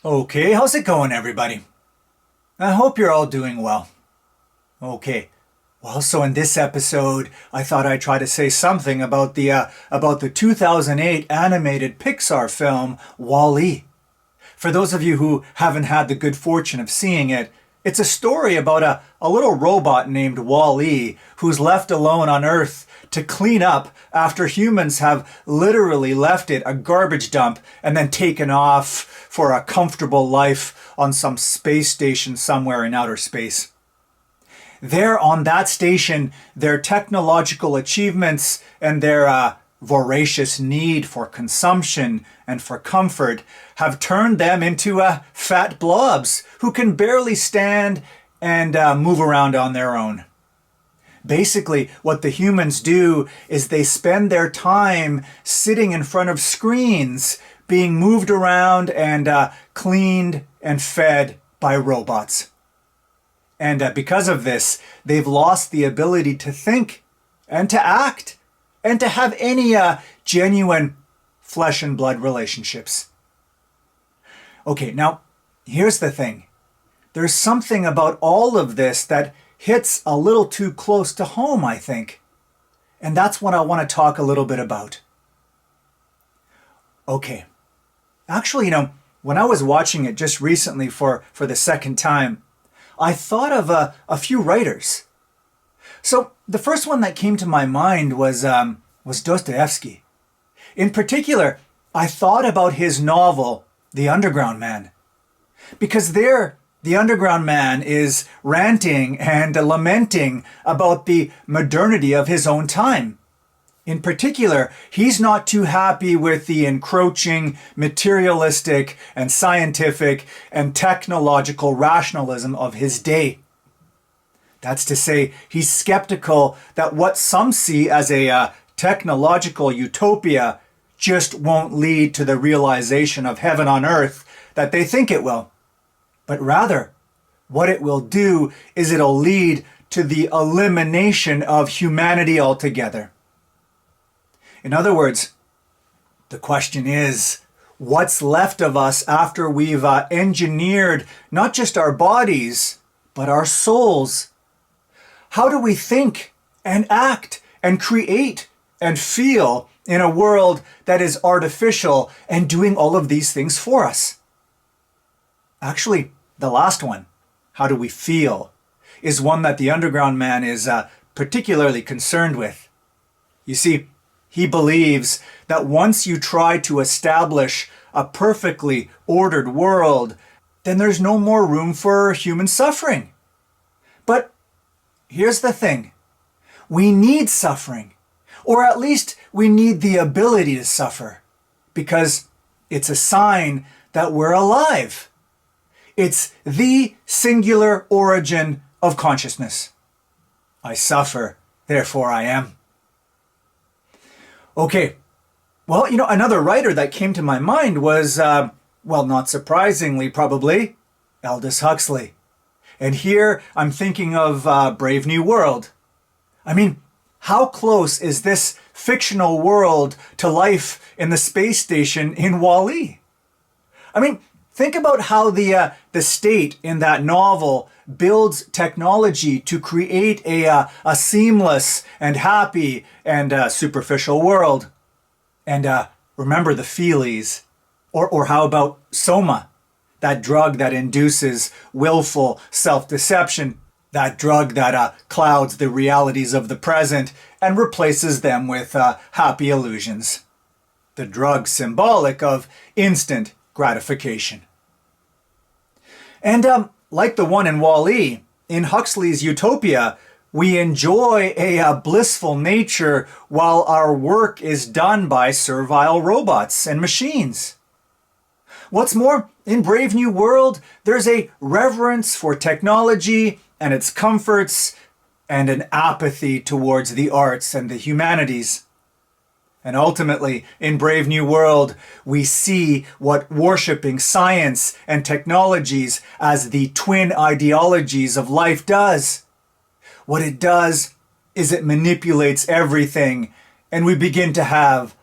Okay, how's it going, everybody? I hope you're all doing well. Okay, well, so in this episode, I thought I'd try to say something about the 2008 animated Pixar film Wall-E. For those of you who haven't had the good fortune of seeing it, it's a story about a little robot named Wall-E who's left alone on Earth to clean up after humans have literally left it a garbage dump and then taken off for a comfortable life on some space station somewhere in outer space. There on that station, their technological achievements and their voracious need for consumption and for comfort have turned them into fat blobs who can barely stand and move around on their own. Basically, what the humans do is they spend their time sitting in front of screens, being moved around and cleaned and fed by robots. And because of this, they've lost the ability to think and to act and to have any genuine flesh and blood relationships. Okay, now here's the thing. There's something about all of this that hits a little too close to home, I think. And that's what I want to talk a little bit about. Okay. Actually, when I was watching it just recently for the second time, I thought of a few writers. So the first one that came to my mind was Dostoevsky. In particular, I thought about his novel, The Underground Man. Because there, the underground man is ranting and lamenting about the modernity of his own time. In particular, he's not too happy with the encroaching, materialistic, and scientific and technological rationalism of his day. That's to say, he's skeptical that what some see as a technological utopia just won't lead to the realization of heaven on earth that they think it will. But rather, what it will do is it'll lead to the elimination of humanity altogether. In other words, the question is, what's left of us after we've engineered not just our bodies, but our souls? How do we think and act and create and feel in a world that is artificial and doing all of these things for us? Actually, the last one, how do we feel, is one that the underground man is particularly concerned with. You see, he believes that once you try to establish a perfectly ordered world, then there's no more room for human suffering. But here's the thing. We need suffering, or at least we need the ability to suffer, because it's a sign that we're alive. It's the singular origin of consciousness. I suffer, therefore I am. Okay, well, another writer that came to my mind was, not surprisingly probably, Aldous Huxley. And here I'm thinking of Brave New World. I mean, how close is this fictional world to life in the space station in Wall-E? I mean, think about how the state in that novel builds technology to create a seamless and happy and superficial world. And remember the feelies. Or how about Soma, that drug that induces willful self-deception, that drug that clouds the realities of the present and replaces them with happy illusions. The drug symbolic of instant gratification. And like the one in Wall-E, in Huxley's Utopia, we enjoy a blissful nature while our work is done by servile robots and machines. What's more, in Brave New World, there's a reverence for technology and its comforts and an apathy towards the arts and the humanities. And ultimately, in Brave New World, we see what worshipping science and technologies as the twin ideologies of life does. What it does is it manipulates everything, and we begin to have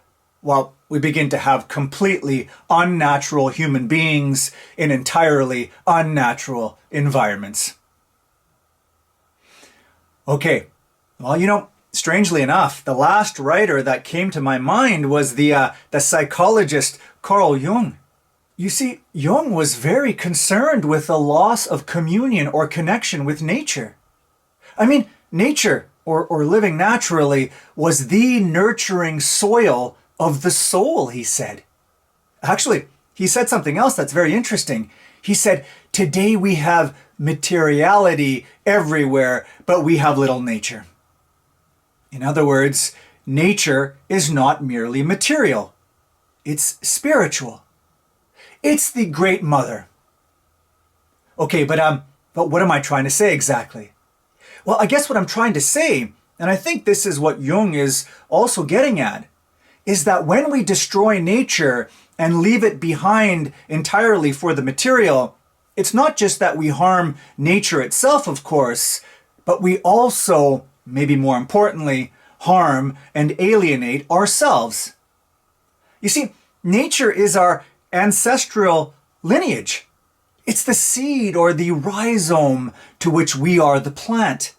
well, we begin to have completely unnatural human beings in entirely unnatural environments. Okay, well, strangely enough, the last writer that came to my mind was the psychologist Carl Jung. You see, Jung was very concerned with the loss of communion or connection with nature. I mean, nature, or living naturally, was the nurturing soil of the soul, he said. Actually, he said something else that's very interesting. He said, today we have materiality everywhere, but we have little nature. In other words, nature is not merely material. It's spiritual. It's the great mother. Okay, but what am I trying to say exactly? Well, I guess what I'm trying to say, and I think this is what Jung is also getting at, is that when we destroy nature and leave it behind entirely for the material, it's not just that we harm nature itself, of course, but we also, maybe more importantly, harm and alienate ourselves. You see, nature is our ancestral lineage. It's the seed or the rhizome to which we are the plant.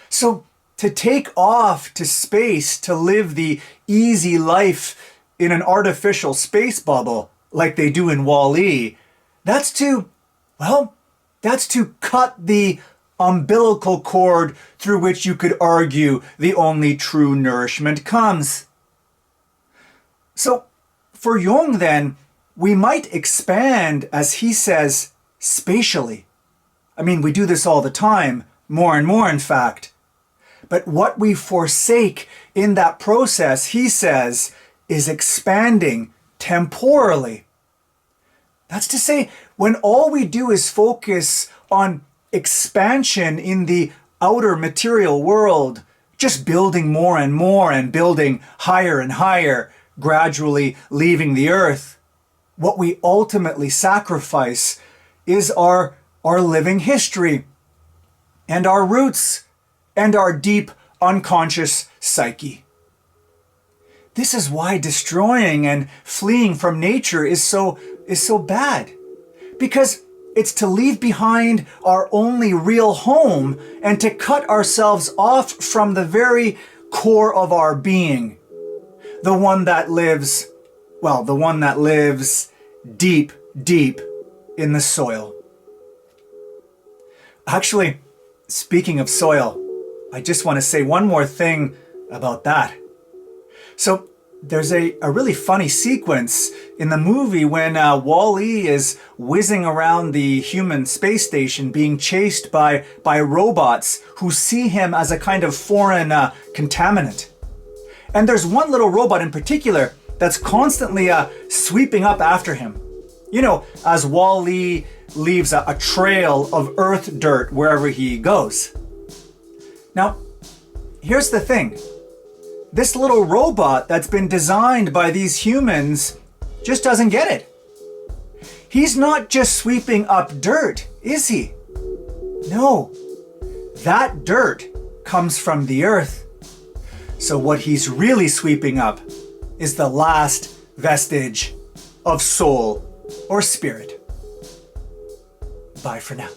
So to take off to space to live the easy life in an artificial space bubble like they do in Wall-E, that's to cut the umbilical cord through which you could argue the only true nourishment comes. So for Jung then, we might expand, as he says, spatially. I mean, we do this all the time, more and more in fact. But what we forsake in that process, he says, is expanding temporally. That's to say, when all we do is focus on expansion in the outer material world, just building more and more and building higher and higher, gradually leaving the earth, what we ultimately sacrifice is our living history and our roots and our deep unconscious psyche. This is why destroying and fleeing from nature is so bad, because it's to leave behind our only real home and to cut ourselves off from the very core of our being, the one that lives deep, deep in the soil. Actually, speaking of soil, I just want to say one more thing about that. So there's a really funny sequence in the movie when Wall-E is whizzing around the human space station being chased by robots who see him as a kind of foreign contaminant. And there's one little robot in particular that's constantly sweeping up after him. You know, as Wall-E leaves a trail of earth dirt wherever he goes. Now, here's the thing. This little robot that's been designed by these humans just doesn't get it. He's not just sweeping up dirt, is he? No, that dirt comes from the earth. So what he's really sweeping up is the last vestige of soul or spirit. Bye for now.